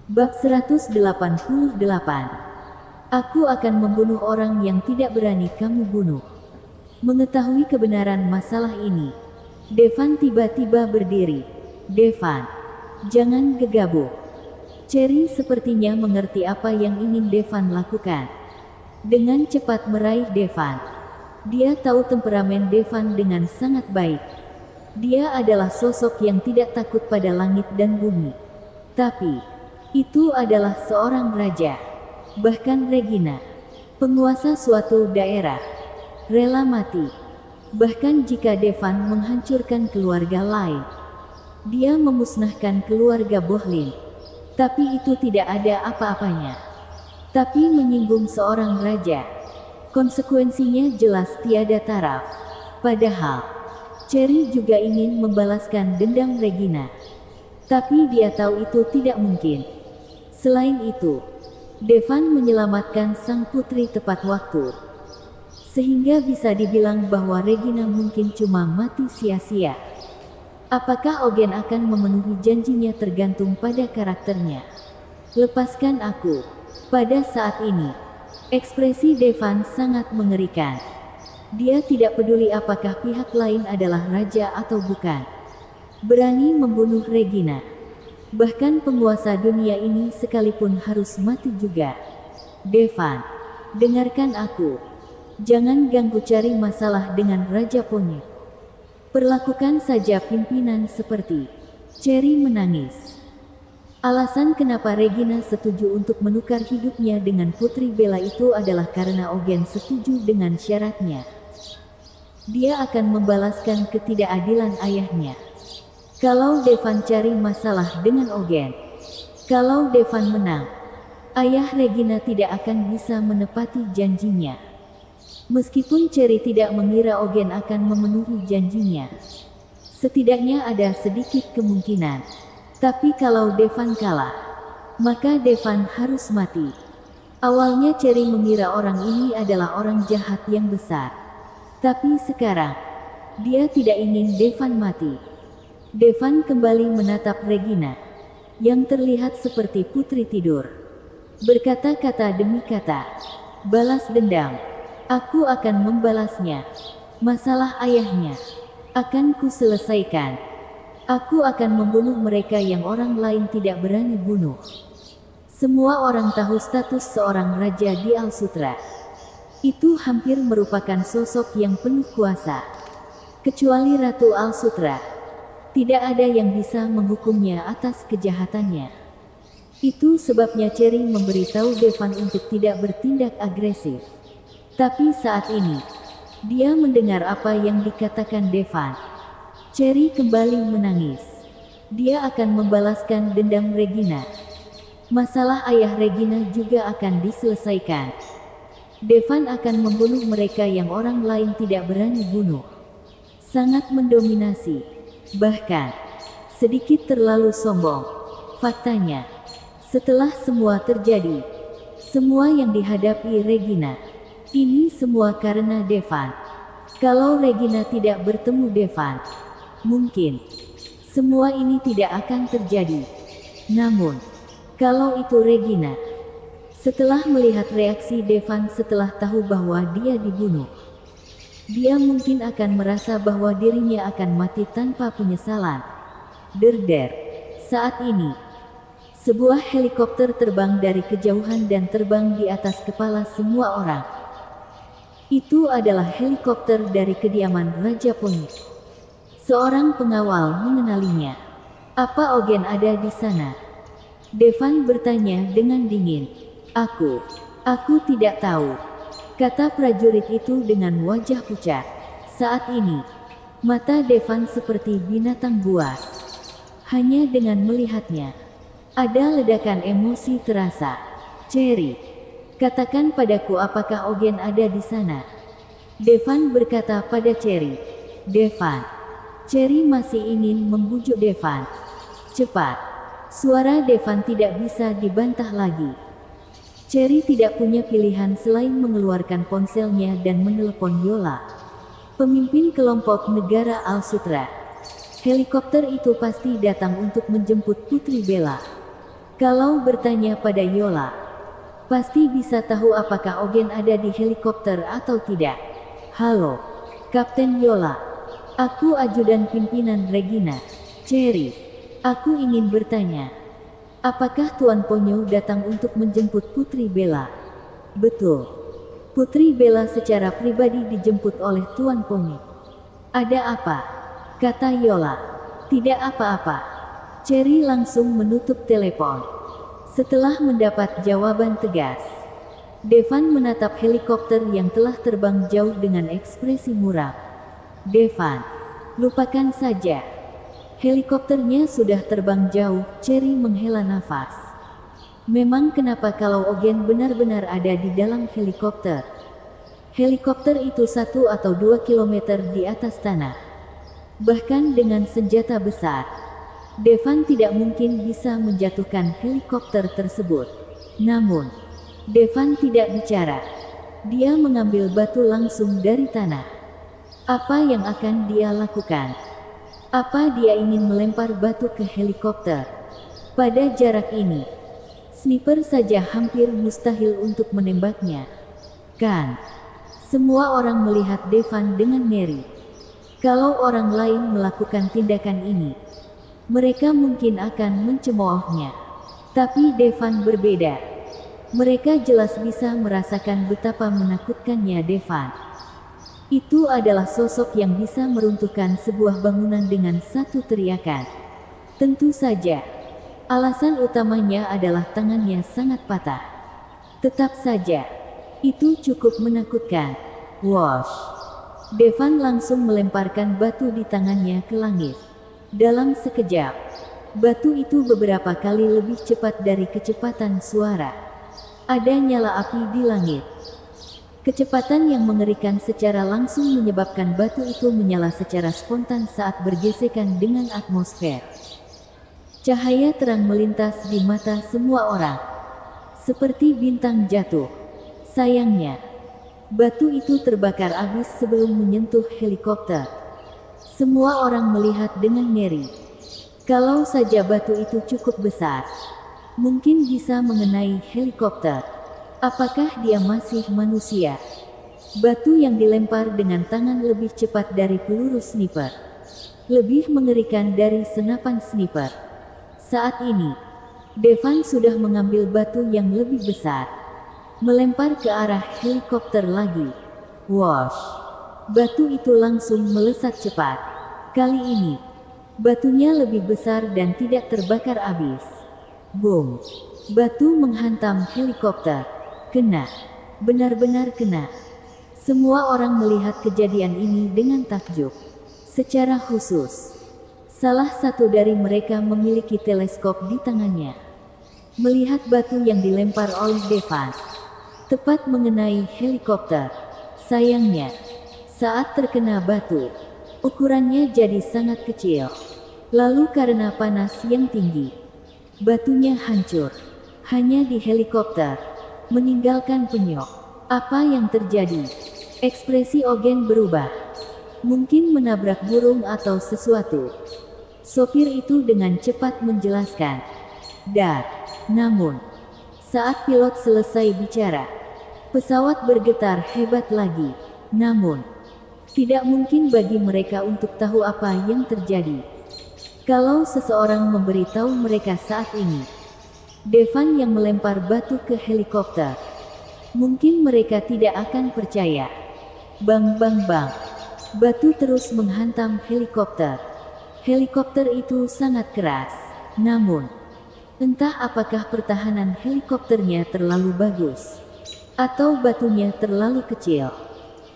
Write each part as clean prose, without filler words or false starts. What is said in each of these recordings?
Bab 188. Aku akan membunuh orang yang tidak berani kamu bunuh. Mengetahui kebenaran masalah ini, Devan tiba-tiba berdiri. Devan, jangan gegabah. Cherry sepertinya mengerti apa yang ingin Devan lakukan. Dengan cepat meraih Devan. Dia tahu temperamen Devan dengan sangat baik. Dia adalah sosok yang tidak takut pada langit dan bumi. Tapi itu adalah seorang raja, bahkan Regina, penguasa suatu daerah, rela mati. Bahkan jika Devan menghancurkan keluarga lain, dia memusnahkan keluarga Bohlin. Tapi itu tidak ada apa-apanya. Tapi menyinggung seorang raja, konsekuensinya jelas tiada taraf. Padahal, Cherry juga ingin membalaskan dendam Regina. Tapi dia tahu itu tidak mungkin. Selain itu, Devan menyelamatkan sang putri tepat waktu. Sehingga bisa dibilang bahwa Regina mungkin cuma mati sia-sia. Apakah Ogen akan memenuhi janjinya tergantung pada karakternya. Lepaskan aku. Pada saat ini, ekspresi Devan sangat mengerikan. Dia tidak peduli apakah pihak lain adalah raja atau bukan. Berani membunuh Regina. Bahkan penguasa dunia ini sekalipun harus mati juga. Devan, dengarkan aku. Jangan ganggu cari masalah dengan Raja Ponyo. Perlakukan saja pimpinan seperti. Cherry menangis. Alasan kenapa Regina setuju untuk menukar hidupnya dengan Putri Bella itu adalah karena Ogen setuju dengan syaratnya. Dia akan membalaskan ketidakadilan ayahnya. Kalau Devan cari masalah dengan Ogen, kalau Devan menang, ayah Regina tidak akan bisa menepati janjinya. Meskipun Cherry tidak mengira Ogen akan memenuhi janjinya, setidaknya ada sedikit kemungkinan. Tapi kalau Devan kalah, maka Devan harus mati. Awalnya Cherry mengira orang ini adalah orang jahat yang besar. Tapi sekarang, dia tidak ingin Devan mati. Devan kembali menatap Regina, yang terlihat seperti putri tidur. Berkata-kata demi kata, balas dendam. Aku akan membalasnya. Masalah ayahnya akan kuselesaikan. Aku akan membunuh mereka yang orang lain tidak berani bunuh. Semua orang tahu status seorang raja di Al-Sutra. Itu hampir merupakan sosok yang penuh kuasa. Kecuali Ratu Al-Sutra. Tidak ada yang bisa menghukumnya atas kejahatannya. Itu sebabnya Cherry memberitahu Devan untuk tidak bertindak agresif. Tapi saat ini, dia mendengar apa yang dikatakan Devan. Cherry kembali menangis. Dia akan membalaskan dendam Regina. Masalah ayah Regina juga akan diselesaikan. Devan akan membunuh mereka yang orang lain tidak berani bunuh. Sangat mendominasi. Bahkan, sedikit terlalu sombong. Faktanya, setelah semua terjadi, semua yang dihadapi Regina, ini semua karena Devan. Kalau Regina tidak bertemu Devan, mungkin semua ini tidak akan terjadi. Namun, kalau itu Regina, setelah melihat reaksi Devan setelah tahu bahwa dia dibunuh, dia mungkin akan merasa bahwa dirinya akan mati tanpa penyesalan. Der. Saat ini, sebuah helikopter terbang dari kejauhan dan terbang di atas kepala semua orang. Itu adalah helikopter dari kediaman Raja Ponyo. Seorang pengawal mengenalinya. Apa Ogen ada di sana? Devan bertanya dengan dingin. Aku tidak tahu. Kata prajurit itu dengan wajah pucat. Saat ini, mata Devan seperti binatang buas. Hanya dengan melihatnya, ada ledakan emosi terasa. Cherry, katakan padaku apakah Ogen ada di sana? Devan berkata pada Cherry. Devan. Cherry masih ingin membujuk Devan. Cepat. Suara Devan tidak bisa dibantah lagi. Cherry tidak punya pilihan selain mengeluarkan ponselnya dan menelepon Yola, pemimpin kelompok negara Al-Sutra. Helikopter itu pasti datang untuk menjemput Putri Bella. Kalau bertanya pada Yola, pasti bisa tahu apakah Ogen ada di helikopter atau tidak. Halo, Kapten Yola. Aku ajudan pimpinan Regina. Cherry. Aku ingin bertanya, apakah Tuan Ponyo datang untuk menjemput Putri Bella? Betul. Putri Bella secara pribadi dijemput oleh Tuan Ponyo. Ada apa? Kata Yola. Tidak apa-apa. Cherry langsung menutup telepon. Setelah mendapat jawaban tegas, Devan menatap helikopter yang telah terbang jauh dengan ekspresi muram. Devan, lupakan saja. Helikopternya sudah terbang jauh. Cherry menghela nafas. Memang kenapa kalau Ogen benar-benar ada di dalam helikopter? Helikopter itu 1 atau 2 kilometer di atas tanah. Bahkan dengan senjata besar, Devan tidak mungkin bisa menjatuhkan helikopter tersebut. Namun, Devan tidak bicara. Dia mengambil batu langsung dari tanah. Apa yang akan dia lakukan? Apa dia ingin melempar batu ke helikopter? Pada jarak ini, sniper saja hampir mustahil untuk menembaknya. Kan? Semua orang melihat Devan dengan Mary. Kalau orang lain melakukan tindakan ini, mereka mungkin akan mencemoohnya. Tapi Devan berbeda. Mereka jelas bisa merasakan betapa menakutkannya Devan. Itu adalah sosok yang bisa meruntuhkan sebuah bangunan dengan satu teriakan. Tentu saja, alasan utamanya adalah tangannya sangat patah. Tetap saja, itu cukup menakutkan. Wosh! Devan langsung melemparkan batu di tangannya ke langit. Dalam sekejap, batu itu beberapa kali lebih cepat dari kecepatan suara. Ada nyala api di langit. Kecepatan yang mengerikan secara langsung menyebabkan batu itu menyala secara spontan saat bergesekan dengan atmosfer. Cahaya terang melintas di mata semua orang, seperti bintang jatuh. Sayangnya, batu itu terbakar habis sebelum menyentuh helikopter. Semua orang melihat dengan ngeri. Kalau saja batu itu cukup besar, mungkin bisa mengenai helikopter. Apakah dia masih manusia? Batu yang dilempar dengan tangan lebih cepat dari peluru sniper. Lebih mengerikan dari senapan sniper. Saat ini, Devan sudah mengambil batu yang lebih besar. Melempar ke arah helikopter lagi. Wosh! Batu itu langsung melesat cepat. Kali ini, batunya lebih besar dan tidak terbakar habis. Boom! Batu menghantam helikopter. Kena. Benar-benar kena. Semua orang melihat kejadian ini dengan takjub. Secara khusus, salah satu dari mereka memiliki teleskop di tangannya. Melihat batu yang dilempar oleh Devan, tepat mengenai helikopter. Sayangnya, saat terkena batu, ukurannya jadi sangat kecil. Lalu karena panas yang tinggi, batunya hancur. Hanya di helikopter, meninggalkan penyok. Apa yang terjadi? Ekspresi Ogen berubah. Mungkin menabrak burung atau sesuatu. Sopir itu dengan cepat menjelaskan. Namun, saat pilot selesai bicara, pesawat bergetar hebat lagi. Namun, tidak mungkin bagi mereka untuk tahu apa yang terjadi. Kalau seseorang memberitahu mereka saat ini, Devan yang melempar batu ke helikopter, mungkin mereka tidak akan percaya. Bang bang bang. Batu terus menghantam helikopter. Helikopter itu sangat keras. Namun, entah apakah pertahanan helikopternya terlalu bagus, atau batunya terlalu kecil.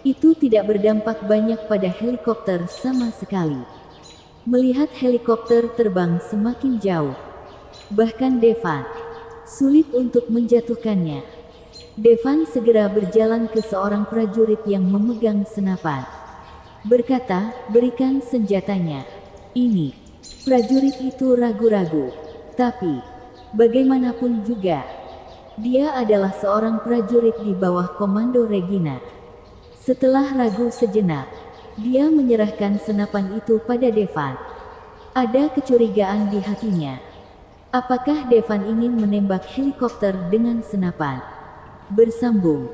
Itu tidak berdampak banyak pada helikopter sama sekali. Melihat helikopter terbang semakin jauh, bahkan Devan sulit untuk menjatuhkannya. Devan segera berjalan ke seorang prajurit yang memegang senapan. Berkata, berikan senjatanya. Ini, prajurit itu ragu-ragu. Tapi, bagaimanapun juga, dia adalah seorang prajurit di bawah komando Regina. Setelah ragu sejenak, dia menyerahkan senapan itu pada Devan. Ada kecurigaan di hatinya. Apakah Devan ingin menembak helikopter dengan senapan? Bersambung.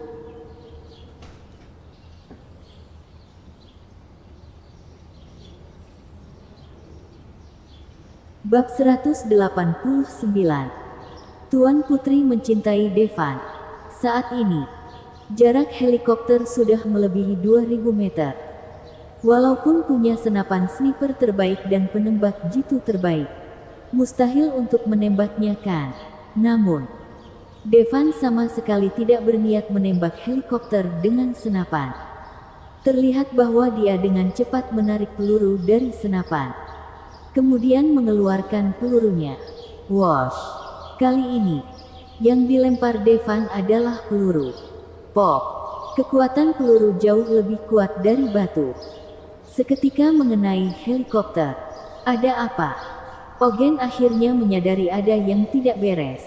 Bab 189. Tuan Putri mencintai Devan. Saat ini, jarak helikopter sudah melebihi 2000 meter. Walaupun punya senapan sniper terbaik dan penembak jitu terbaik, mustahil untuk menembaknya kan. Namun, Devan sama sekali tidak berniat menembak helikopter dengan senapan. Terlihat bahwa dia dengan cepat menarik peluru dari senapan. Kemudian mengeluarkan pelurunya. Wosh! Kali ini, yang dilempar Devan adalah peluru. Pop! Kekuatan peluru jauh lebih kuat dari batu. Seketika mengenai helikopter. Ada apa? Ogen akhirnya menyadari ada yang tidak beres.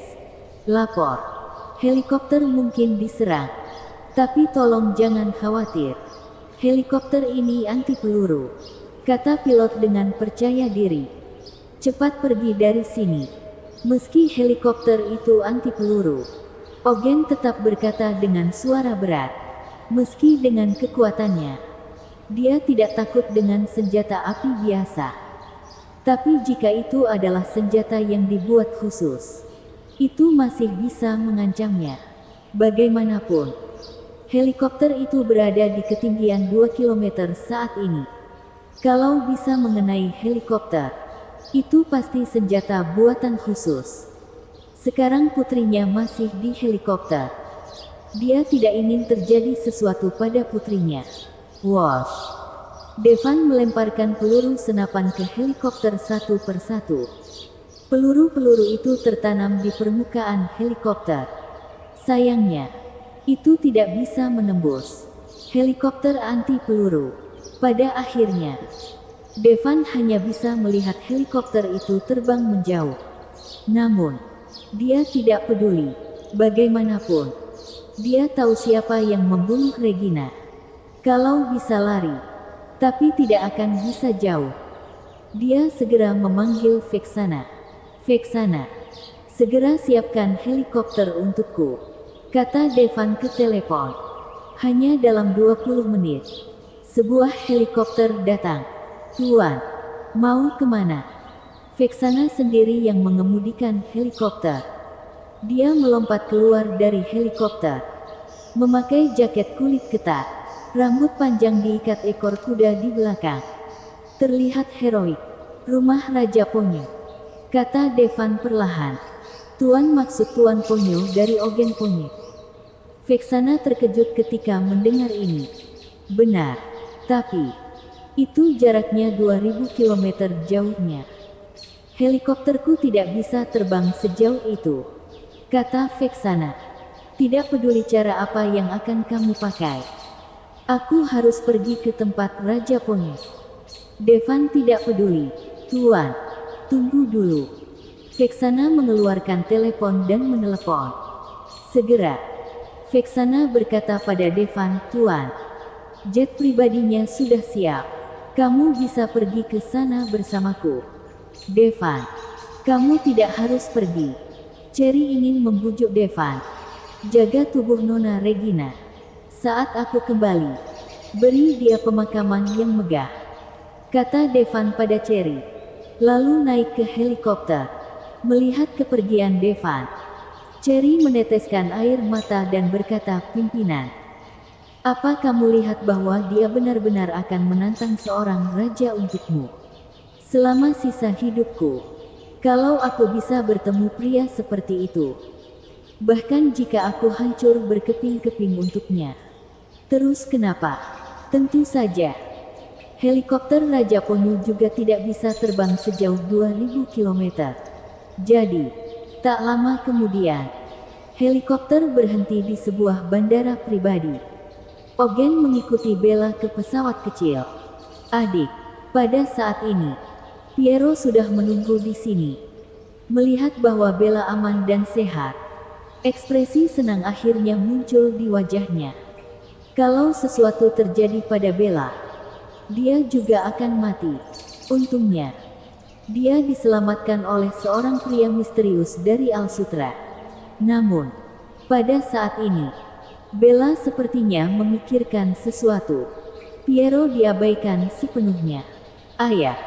Lapor. Helikopter mungkin diserang. Tapi tolong jangan khawatir. Helikopter ini anti peluru, kata pilot dengan percaya diri. Cepat pergi dari sini. Meski helikopter itu anti peluru, Ogen tetap berkata dengan suara berat. Meski dengan kekuatannya, dia tidak takut dengan senjata api biasa. Tapi jika itu adalah senjata yang dibuat khusus, itu masih bisa mengancamnya. Bagaimanapun, helikopter itu berada di ketinggian 2 km saat ini. Kalau bisa mengenai helikopter, itu pasti senjata buatan khusus. Sekarang putrinya masih di helikopter. Dia tidak ingin terjadi sesuatu pada putrinya. Wosh! Devan melemparkan peluru senapan ke helikopter satu persatu. Peluru-peluru itu tertanam di permukaan helikopter. Sayangnya, itu tidak bisa menembus helikopter anti peluru. Pada akhirnya, Devan hanya bisa melihat helikopter itu terbang menjauh. Namun, dia tidak peduli. Bagaimanapun, dia tahu siapa yang membunuh Regina. Kalau bisa lari, tapi tidak akan bisa jauh. Dia segera memanggil Vexana. Vexana, segera siapkan helikopter untukku, kata Devan ke telepon. Hanya dalam 20 menit, sebuah helikopter datang. Tuan, mau kemana? Vexana sendiri yang mengemudikan helikopter. Dia melompat keluar dari helikopter, memakai jaket kulit ketat. Rambut panjang diikat ekor kuda di belakang. Terlihat heroik. Rumah Raja Ponyo, kata Devan perlahan. Tuan maksud Tuan Ponyo dari Ogen Ponyo. Vexana terkejut ketika mendengar ini. Benar, tapi itu jaraknya 2000 km jauhnya. Helikopterku tidak bisa terbang sejauh itu, kata Vexana. Tidak peduli cara apa yang akan kamu pakai. Aku harus pergi ke tempat Raja Ponyo. Devan tidak peduli. Tuan, tunggu dulu. Vexana mengeluarkan telepon dan menelepon. Segera, Vexana berkata pada Devan, Tuan, jet pribadinya sudah siap. Kamu bisa pergi ke sana bersamaku. Devan, kamu tidak harus pergi. Cherry ingin membujuk Devan. Jaga tubuh Nona Regina. Saat aku kembali, beri dia pemakaman yang megah, kata Devan pada Cherry. Lalu naik ke helikopter. Melihat kepergian Devan, Cherry meneteskan air mata dan berkata, pimpinan, apa kamu lihat bahwa dia benar-benar akan menantang seorang raja untukmu? Selama sisa hidupku, kalau aku bisa bertemu pria seperti itu, bahkan jika aku hancur berkeping-keping untuknya. Terus kenapa? Tentu saja, helikopter Raja Ponyo juga tidak bisa terbang sejauh 2000 km. Jadi, tak lama kemudian, helikopter berhenti di sebuah bandara pribadi. Ogen mengikuti Bella ke pesawat kecil. Adik, pada saat ini, Piero sudah menunggu di sini. Melihat bahwa Bella aman dan sehat, ekspresi senang akhirnya muncul di wajahnya. Kalau sesuatu terjadi pada Bella, dia juga akan mati. Untungnya, Dia diselamatkan oleh seorang pria misterius dari Al-Sutra. Namun, pada saat ini, Bella sepertinya memikirkan sesuatu. Piero diabaikan sepenuhnya. Ayah,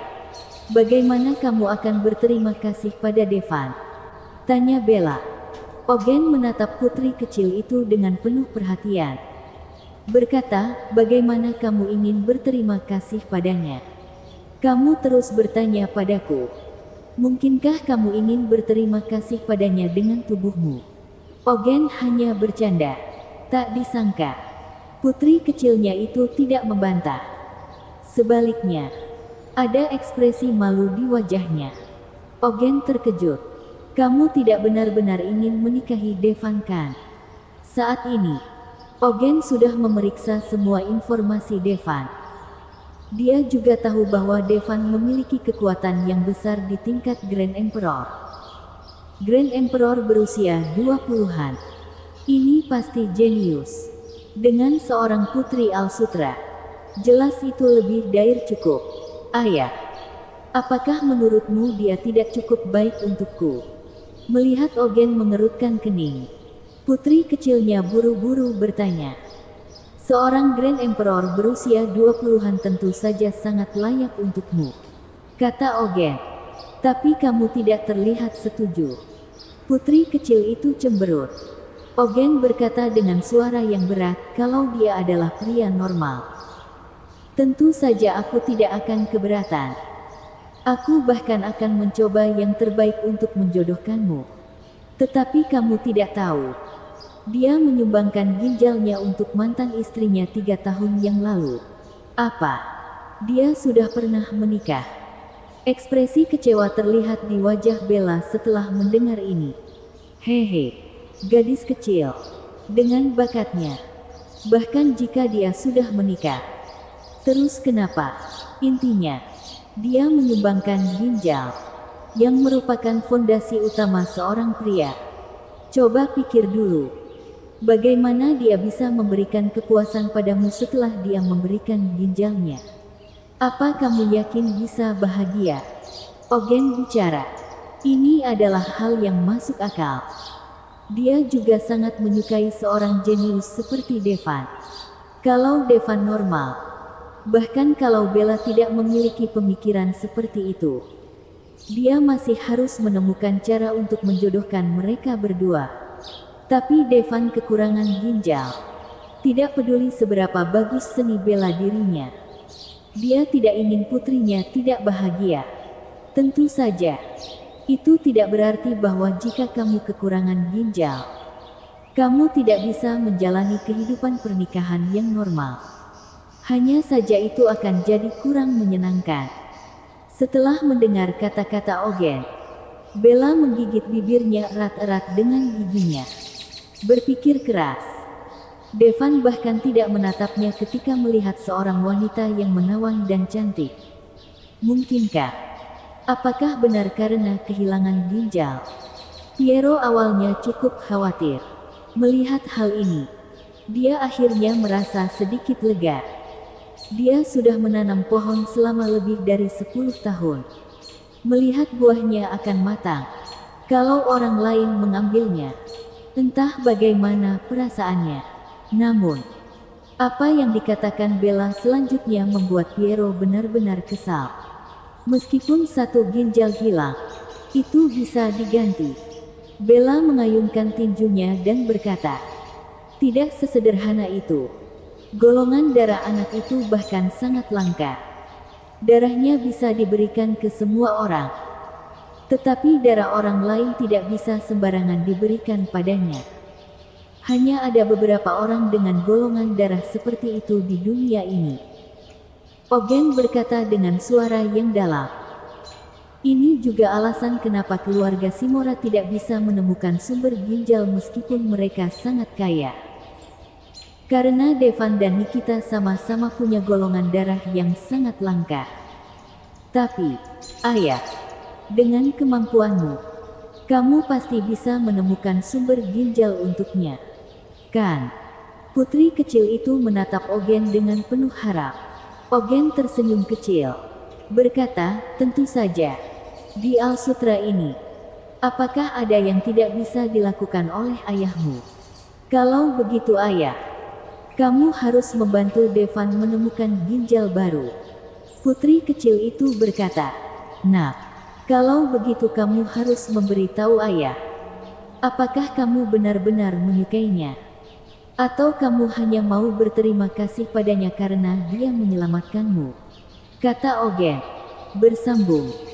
bagaimana kamu akan berterima kasih pada Devan? Tanya Bella. Ogen menatap putri kecil itu dengan penuh perhatian. Berkata, bagaimana kamu ingin berterima kasih padanya? Kamu terus bertanya padaku. Mungkinkah kamu ingin berterima kasih padanya dengan tubuhmu? Ogen hanya bercanda. Tak disangka, putri kecilnya itu tidak membantah. Sebaliknya, ada ekspresi malu di wajahnya. Ogen terkejut. Kamu tidak benar-benar ingin menikahi Devan kan? Saat ini, Ogen sudah memeriksa semua informasi Devan. Dia juga tahu bahwa Devan memiliki kekuatan yang besar di tingkat Grand Emperor. Grand Emperor berusia 20-an. Ini pasti jenius. Dengan seorang putri Al-Sutra, jelas itu lebih dari cukup. Ayah, apakah menurutmu dia tidak cukup baik untukku? Melihat Ogen mengerutkan kening, putri kecilnya buru-buru bertanya. Seorang Grand Emperor berusia 20-an tentu saja sangat layak untukmu, kata Ogen. Tapi kamu tidak terlihat setuju. Putri kecil itu cemberut. Ogen berkata dengan suara yang berat, kalau dia adalah pria normal, tentu saja aku tidak akan keberatan. Aku bahkan akan mencoba yang terbaik untuk menjodohkanmu. Tetapi kamu tidak tahu. Dia menyumbangkan ginjalnya untuk mantan istrinya 3 tahun yang lalu. Apa? Dia sudah pernah menikah? Ekspresi kecewa terlihat di wajah Bella setelah mendengar ini. Hehe, gadis kecil. Dengan bakatnya. Bahkan jika dia sudah menikah. Terus kenapa? Intinya, dia menyumbangkan ginjal. Yang merupakan fondasi utama seorang pria. Coba pikir dulu. Bagaimana dia bisa memberikan kepuasan padamu setelah dia memberikan ginjalnya? Apa kamu yakin bisa bahagia? Ogen bicara. Ini adalah hal yang masuk akal. Dia juga sangat menyukai seorang jenius seperti Devan. Kalau Devan normal, bahkan kalau Bella tidak memiliki pemikiran seperti itu, dia masih harus menemukan cara untuk menjodohkan mereka berdua. Tapi Devan kekurangan ginjal. Tidak peduli seberapa bagus seni bela dirinya. Dia tidak ingin putrinya tidak bahagia. Tentu saja, itu tidak berarti bahwa jika kamu kekurangan ginjal, kamu tidak bisa menjalani kehidupan pernikahan yang normal. Hanya saja itu akan jadi kurang menyenangkan. Setelah mendengar kata-kata Ogen, Bella menggigit bibirnya erat-erat dengan giginya. Berpikir keras. Devan bahkan tidak menatapnya ketika melihat seorang wanita yang menawan dan cantik. Mungkinkah? Apakah benar karena kehilangan ginjal? Piero awalnya cukup khawatir. Melihat hal ini, dia akhirnya merasa sedikit lega. Dia sudah menanam pohon selama lebih dari 10 tahun. Melihat buahnya akan matang. Kalau orang lain mengambilnya, entah bagaimana perasaannya. Namun, apa yang dikatakan Bella selanjutnya membuat Piero benar-benar kesal. Meskipun satu ginjal hilang, itu bisa diganti. Bella mengayunkan tinjunya dan berkata, tidak sesederhana itu. Golongan darah anak itu bahkan sangat langka. Darahnya bisa diberikan ke semua orang. Tetapi darah orang lain tidak bisa sembarangan diberikan padanya. Hanya ada beberapa orang dengan golongan darah seperti itu di dunia ini. Ogen berkata dengan suara yang dalam. Ini juga alasan kenapa keluarga Shimura tidak bisa menemukan sumber ginjal meskipun mereka sangat kaya. Karena Devan dan Nikita sama-sama punya golongan darah yang sangat langka. Tapi, ayah, dengan kemampuanmu, kamu pasti bisa menemukan sumber ginjal untuknya. Kan? Putri kecil itu menatap Ogen dengan penuh harap. Ogen tersenyum kecil. Berkata, tentu saja. Di Al-Sutra ini, apakah ada yang tidak bisa dilakukan oleh ayahmu? Kalau begitu ayah, kamu harus membantu Devan menemukan ginjal baru. Putri kecil itu berkata, "Nak, kalau begitu kamu harus memberitahu ayah. Apakah kamu benar-benar menyukainya? Atau kamu hanya mau berterima kasih padanya karena dia menyelamatkanmu?" Kata Ogen, bersambung.